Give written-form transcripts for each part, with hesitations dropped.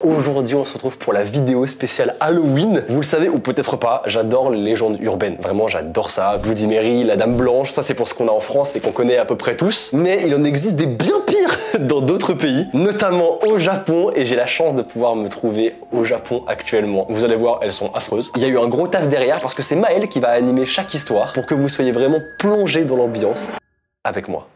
Aujourd'hui, on se retrouve pour la vidéo spéciale Halloween. Vous le savez ou peut-être pas, j'adore les légendes urbaines. Vraiment, j'adore ça. Bloody Mary, la Dame Blanche, ça c'est pour ce qu'on a en France et qu'on connaît à peu près tous. Mais il en existe des bien pires dans d'autres pays, notamment au Japon. Et j'ai la chance de pouvoir me trouver au Japon actuellement. Vous allez voir, elles sont affreuses. Il y a eu un gros taf derrière parce que c'est Maël qui va animer chaque histoire pour que vous soyez vraiment plongé dans l'ambiance avec moi.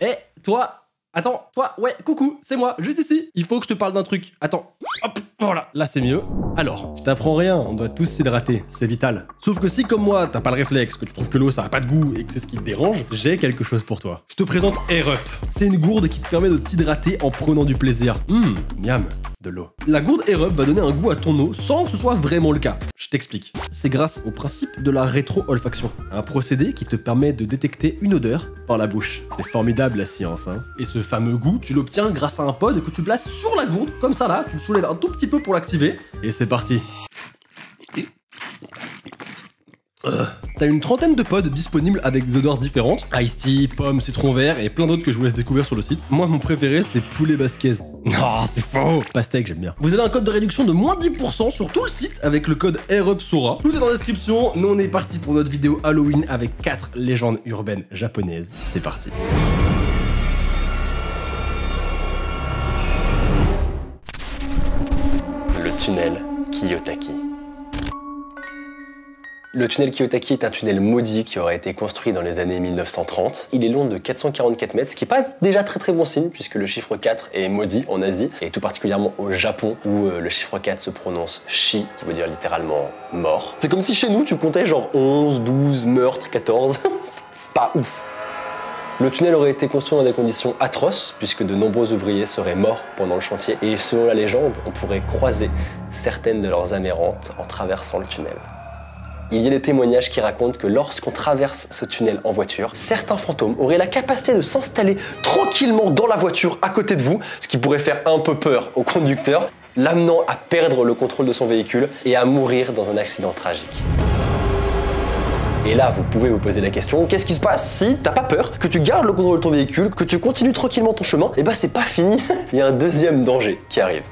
Eh, toi! Attends, toi, ouais, coucou, c'est moi, juste ici. Il faut que je te parle d'un truc. Attends, hop, voilà, là c'est mieux. Alors, je t'apprends rien, on doit tous s'hydrater, c'est vital. Sauf que si comme moi, t'as pas le réflexe, que tu trouves que l'eau ça a pas de goût et que c'est ce qui te dérange, j'ai quelque chose pour toi. Je te présente Air Up. C'est une gourde qui te permet de t'hydrater en prenant du plaisir. Miam, de l'eau. La gourde Air Up va donner un goût à ton eau sans que ce soit vraiment le cas. Je t'explique. C'est grâce au principe de la rétro-olfaction, un procédé qui te permet de détecter une odeur par la bouche. C'est formidable la science, hein. Et ce fameux goût, tu l'obtiens grâce à un pod que tu places sur la gourde, comme ça là, tu le soulèves un tout petit peu pour l'activer, et c'est parti. T'as une trentaine de pods disponibles avec des odeurs différentes, Ice Tea, pomme, citron vert et plein d'autres que je vous laisse découvrir sur le site. Moi mon préféré c'est poulet basquez. Non c'est faux. Pastèque j'aime bien. Vous avez un code de réduction de moins 10% sur tout le site avec le code AirUpSora. Tout est dans la description. Nous on est parti pour notre vidéo Halloween avec 4 légendes urbaines japonaises. C'est parti. Le tunnel Kiyotaki. Le tunnel Kiyotaki est un tunnel maudit qui aurait été construit dans les années 1930. Il est long de 444 mètres, ce qui n'est pas déjà très bon signe puisque le chiffre 4 est maudit en Asie et tout particulièrement au Japon où le chiffre 4 se prononce Shi, qui veut dire littéralement mort. C'est comme si chez nous tu comptais genre 11, 12, meurtres, 14. C'est pas ouf. Le tunnel aurait été construit dans des conditions atroces puisque de nombreux ouvriers seraient morts pendant le chantier et selon la légende, on pourrait croiser certaines de leurs âmes errantes en traversant le tunnel. Il y a des témoignages qui racontent que lorsqu'on traverse ce tunnel en voiture, certains fantômes auraient la capacité de s'installer tranquillement dans la voiture à côté de vous, ce qui pourrait faire un peu peur au conducteur, l'amenant à perdre le contrôle de son véhicule et à mourir dans un accident tragique. Et là, vous pouvez vous poser la question, qu'est-ce qui se passe si t'as pas peur, que tu gardes le contrôle de ton véhicule, que tu continues tranquillement ton chemin? Et bah c'est pas fini, il y a un deuxième danger qui arrive.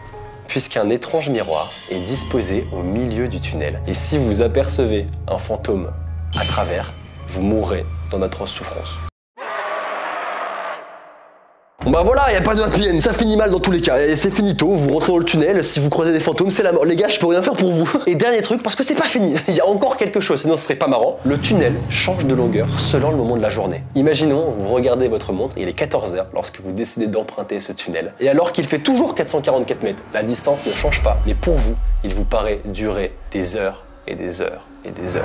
Puisqu'un étrange miroir est disposé au milieu du tunnel. Et si vous apercevez un fantôme à travers, vous mourrez dans d'atroces souffrances. Bon bah voilà, y a pas de happy end, ça finit mal dans tous les cas. Et c'est finito, vous rentrez dans le tunnel, si vous croisez des fantômes, c'est la mort. Les gars, je peux rien faire pour vous. Et dernier truc, parce que c'est pas fini, il y a encore quelque chose, sinon ce serait pas marrant. Le tunnel change de longueur selon le moment de la journée. Imaginons, vous regardez votre montre, il est 14h lorsque vous décidez d'emprunter ce tunnel. Et alors qu'il fait toujours 444 mètres, la distance ne change pas, mais pour vous, il vous paraît durer des heures et des heures et des heures.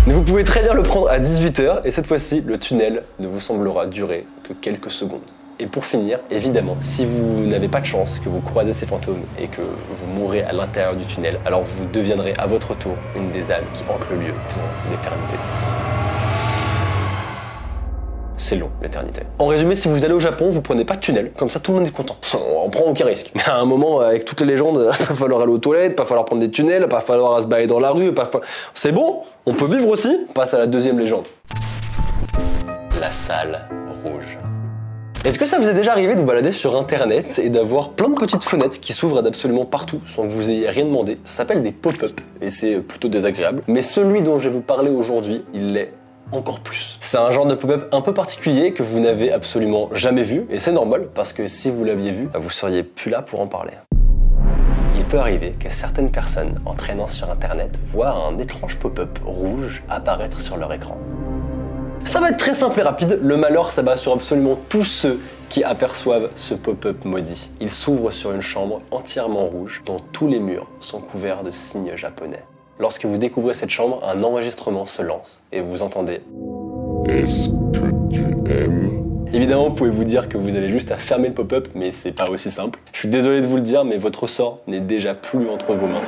Mais vous pouvez très bien le prendre à 18h et cette fois-ci, le tunnel ne vous semblera durer que quelques secondes. Et pour finir, évidemment, si vous n'avez pas de chance, que vous croisez ces fantômes et que vous mourrez à l'intérieur du tunnel, alors vous deviendrez à votre tour une des âmes qui hante le lieu pour l'éternité. C'est long, l'éternité. En résumé, si vous allez au Japon, vous prenez pas de tunnel, comme ça tout le monde est content. On prend aucun risque. Mais à un moment, avec toutes les légendes, il va falloir aller aux toilettes, pas falloir prendre des tunnels, pas falloir se balader dans la rue, c'est bon, on peut vivre aussi. On passe à la deuxième légende. La salle rouge. Est-ce que ça vous est déjà arrivé de vous balader sur internet et d'avoir plein de petites fenêtres qui s'ouvrent d'absolument partout sans que vous ayez rien demandé? Ça s'appelle des pop-up et c'est plutôt désagréable. Mais celui dont je vais vous parler aujourd'hui, il l'est encore plus. C'est un genre de pop-up un peu particulier que vous n'avez absolument jamais vu et c'est normal parce que si vous l'aviez vu, vous seriez plus là pour en parler. Il peut arriver que certaines personnes en traînant sur internet voient un étrange pop-up rouge apparaître sur leur écran. Ça va être très simple et rapide, le malheur s'abat sur absolument tous ceux qui aperçoivent ce pop-up maudit. Il s'ouvre sur une chambre entièrement rouge dont tous les murs sont couverts de signes japonais. Lorsque vous découvrez cette chambre, un enregistrement se lance et vous entendez « Est-ce que tu aimes ?» Évidemment, vous pouvez vous dire que vous avez juste à fermer le pop-up, mais c'est pas aussi simple. Je suis désolé de vous le dire, mais votre sort n'est déjà plus entre vos mains.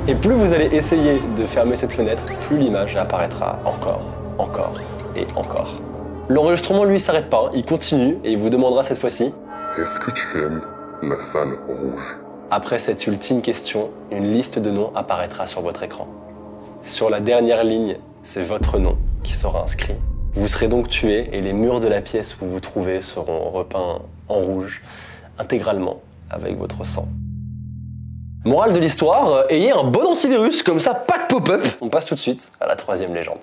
Et plus vous allez essayer de fermer cette fenêtre, plus l'image apparaîtra encore, encore et encore. L'enregistrement, lui, s'arrête pas, il continue et il vous demandera cette fois-ci « Est-ce que tu aimes la salle rouge ?» Après cette ultime question, une liste de noms apparaîtra sur votre écran. Sur la dernière ligne, c'est votre nom qui sera inscrit. Vous serez donc tué et les murs de la pièce où vous vous trouvez seront repeints en rouge intégralement avec votre sang. Morale de l'histoire, ayez un bon antivirus, comme ça pas de pop-up. On passe tout de suite à la troisième légende.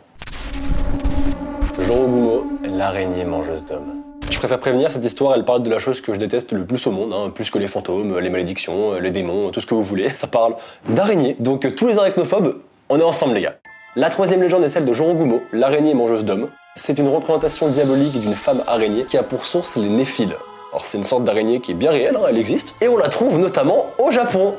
Jorogumo, l'araignée mangeuse d'hommes. Je préfère prévenir, cette histoire, elle parle de la chose que je déteste le plus au monde, hein, plus que les fantômes, les malédictions, les démons, tout ce que vous voulez. Ça parle d'araignées. Donc tous les arachnophobes, on est ensemble les gars. La troisième légende est celle de Jorogumo, l'araignée mangeuse d'hommes. C'est une représentation diabolique d'une femme araignée qui a pour source les néphiles. Alors c'est une sorte d'araignée qui est bien réelle, hein, elle existe, et on la trouve notamment au Japon.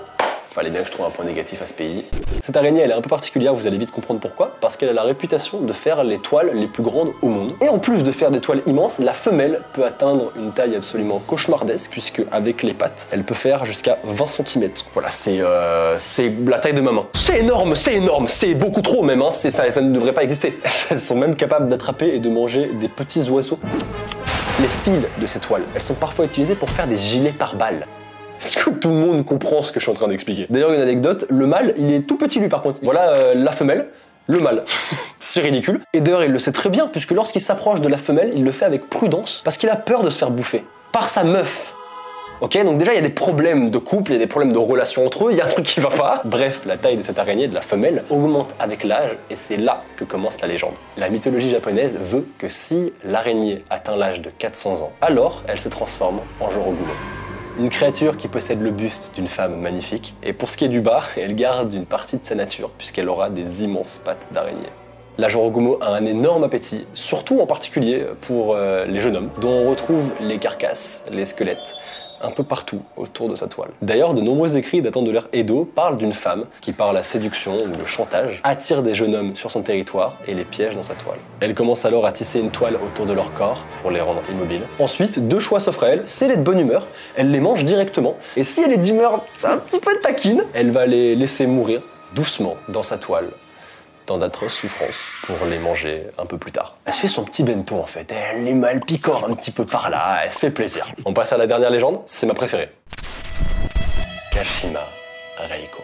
Fallait bien que je trouve un point négatif à ce pays. Cette araignée, elle est un peu particulière, vous allez vite comprendre pourquoi, parce qu'elle a la réputation de faire les toiles les plus grandes au monde. Et en plus de faire des toiles immenses, la femelle peut atteindre une taille absolument cauchemardesque, puisque avec les pattes, elle peut faire jusqu'à 20 cm. Voilà, c'est la taille de ma main. C'est énorme, c'est beaucoup trop même, hein. Ça ne devrait pas exister. Elles sont même capables d'attraper et de manger des petits oiseaux. Les fils de ces toiles, elles sont parfois utilisées pour faire des gilets pare-balles. Est-ce que tout le monde comprend ce que je suis en train d'expliquer? D'ailleurs, une anecdote, le mâle, il est tout petit lui par contre. Voilà la femelle, le mâle. C'est ridicule. Et d'ailleurs, il le sait très bien, puisque lorsqu'il s'approche de la femelle, il le fait avec prudence, parce qu'il a peur de se faire bouffer. Par sa meuf. Ok, donc déjà il y a des problèmes de couple, il y a des problèmes de relation entre eux, il y a un truc qui va pas. Bref, la taille de cette araignée, de la femelle, augmente avec l'âge et c'est là que commence la légende. La mythologie japonaise veut que si l'araignée atteint l'âge de 400 ans, alors elle se transforme en Jorogumo. Une créature qui possède le buste d'une femme magnifique, et pour ce qui est du bas, elle garde une partie de sa nature, puisqu'elle aura des immenses pattes d'araignée. La Jorogumo a un énorme appétit, surtout en particulier pour les jeunes hommes, dont on retrouve les carcasses, les squelettes, un peu partout autour de sa toile. D'ailleurs, de nombreux écrits datant de l'ère Edo parlent d'une femme qui, par la séduction ou le chantage, attire des jeunes hommes sur son territoire et les piège dans sa toile. Elle commence alors à tisser une toile autour de leur corps pour les rendre immobiles. Ensuite, deux choix s'offrent à elle, c'est elle est de bonne humeur, elle les mange directement, et si elle est d'humeur un petit peu taquine, elle va les laisser mourir doucement dans sa toile, dans d'atroces souffrances pour les manger un peu plus tard. Elle se fait son petit bento en fait, elle picore un petit peu par là, elle se fait plaisir. On passe à la dernière légende, c'est ma préférée. Kashima Reiko.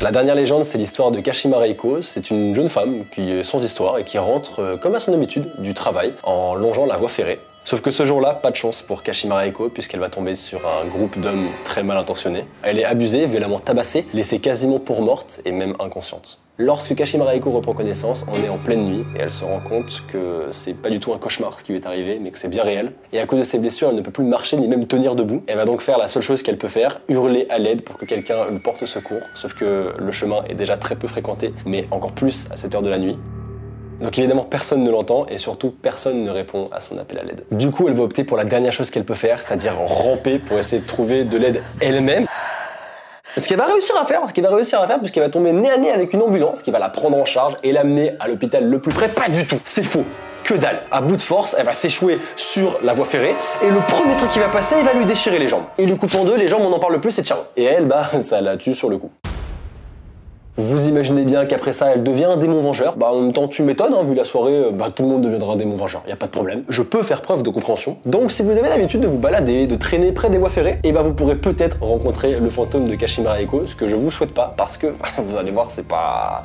La dernière légende, c'est l'histoire de Kashima Reiko. C'est une jeune femme qui est sans histoire et qui rentre, comme à son habitude, du travail en longeant la voie ferrée. Sauf que ce jour-là, pas de chance pour Kashima Reiko puisqu'elle va tomber sur un groupe d'hommes très mal intentionnés. Elle est abusée, violemment tabassée, laissée quasiment pour morte et même inconsciente. Lorsque Kashima Reiko reprend connaissance, on est en pleine nuit et elle se rend compte que c'est pas du tout un cauchemar ce qui lui est arrivé, mais que c'est bien réel. Et à cause de ses blessures, elle ne peut plus marcher ni même tenir debout. Elle va donc faire la seule chose qu'elle peut faire, hurler à l'aide pour que quelqu'un lui porte secours. Sauf que le chemin est déjà très peu fréquenté, mais encore plus à cette heure de la nuit. Donc évidemment personne ne l'entend et surtout personne ne répond à son appel à l'aide. Du coup elle va opter pour la dernière chose qu'elle peut faire, c'est-à-dire ramper pour essayer de trouver de l'aide elle-même. Ce qu'elle va réussir à faire, puisqu'elle va tomber nez à nez avec une ambulance qui va la prendre en charge et l'amener à l'hôpital le plus près. Pas du tout, c'est faux. Que dalle. À bout de force, elle va s'échouer sur la voie ferrée et le premier truc qui va passer, il va lui déchirer les jambes. Il lui coupe en deux, les jambes on n'en parle plus, c'est ciao. Et elle, bah ça la tue sur le coup. Vous imaginez bien qu'après ça, elle devient un démon vengeur. Bah en même temps, tu m'étonnes, hein, vu la soirée, tout le monde deviendra un démon vengeur, y a pas de problème. Je peux faire preuve de compréhension. Donc si vous avez l'habitude de vous balader, de traîner près des voies ferrées, et vous pourrez peut-être rencontrer le fantôme de Kashima Reiko, ce que je vous souhaite pas, parce que, vous allez voir,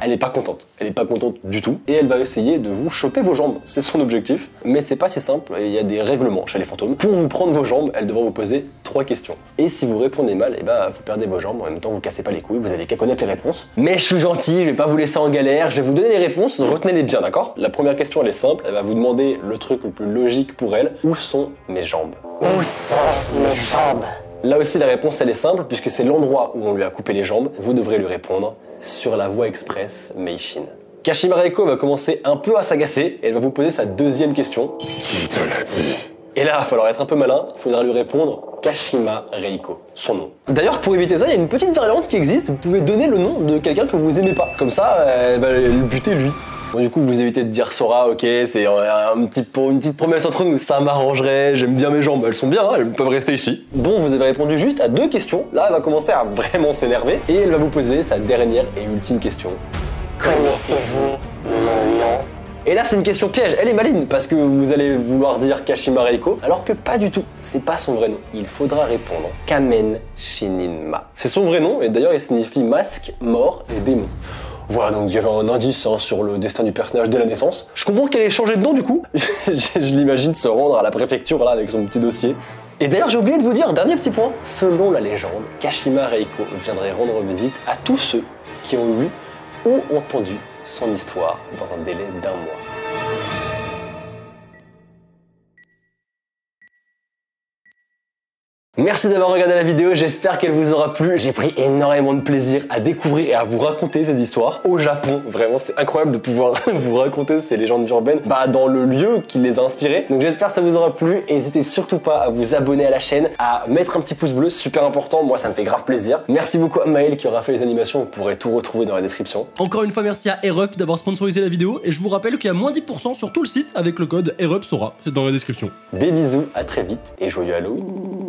elle est pas contente. Elle est pas contente du tout, et elle va essayer de vous choper vos jambes. C'est son objectif, mais c'est pas si simple, il y a des règlements chez les fantômes. Pour vous prendre vos jambes, elle devra vous poser 3 questions. Et si vous répondez mal, vous perdez vos jambes, en même temps vous cassez pas les couilles, vous avez qu'à connaître les réponses. Mais je suis gentil, je vais pas vous laisser en galère, je vais vous donner les réponses, retenez-les bien, d'accord? La première question, elle est simple, elle va vous demander le truc le plus logique pour elle. Où sont mes jambes? Où sont mes jambes? Là aussi, la réponse, elle est simple, puisque c'est l'endroit où on lui a coupé les jambes. Vous devrez lui répondre sur la voie express Meishin. Kashima Reiko va commencer un peu à s'agacer, et elle va vous poser sa deuxième question. Qui te l'a dit? Et là, il va falloir être un peu malin, il faudra lui répondre Kashima Reiko, son nom. D'ailleurs, pour éviter ça, il y a une petite variante qui existe, vous pouvez donner le nom de quelqu'un que vous aimez pas. Comme ça, elle va le buter lui. Bon, du coup, vous évitez de dire Sora, ok, c'est une petite promesse entre nous, ça m'arrangerait, j'aime bien mes jambes, elles sont bien, hein, elles peuvent rester ici. Bon, vous avez répondu juste à 2 questions, là, elle va commencer à vraiment s'énerver, et elle va vous poser sa dernière et ultime question. Connaissez-vous mon nom? Et là, c'est une question piège, elle est maligne, parce que vous allez vouloir dire Kashima Reiko, alors que pas du tout, c'est pas son vrai nom. Il faudra répondre Kamen Shininma. C'est son vrai nom, et d'ailleurs, il signifie masque, mort et démon. Voilà, donc il y avait un indice sur le destin du personnage dès la naissance. Je comprends qu'elle ait changé de nom du coup. Je l'imagine se rendre à la préfecture là avec son petit dossier. Et d'ailleurs, j'ai oublié de vous dire, dernier petit point, selon la légende, Kashima Reiko viendrait rendre visite à tous ceux qui ont lu ou entendu son histoire dans un délai d'1 mois. Merci d'avoir regardé la vidéo, j'espère qu'elle vous aura plu. J'ai pris énormément de plaisir à découvrir et à vous raconter ces histoires au Japon. Vraiment, c'est incroyable de pouvoir vous raconter ces légendes urbaines dans le lieu qui les a inspirées. Donc j'espère que ça vous aura plu. Et n'hésitez surtout pas à vous abonner à la chaîne, à mettre un petit pouce bleu, super important. Moi, ça me fait grave plaisir. Merci beaucoup à Maël qui aura fait les animations. Vous pourrez tout retrouver dans la description. Encore une fois, merci à Erup d'avoir sponsorisé la vidéo. Et je vous rappelle qu'il y a moins 10% sur tout le site avec le code ERUPSORA. C'est dans la description. Des bisous, à très vite et joyeux Halloween.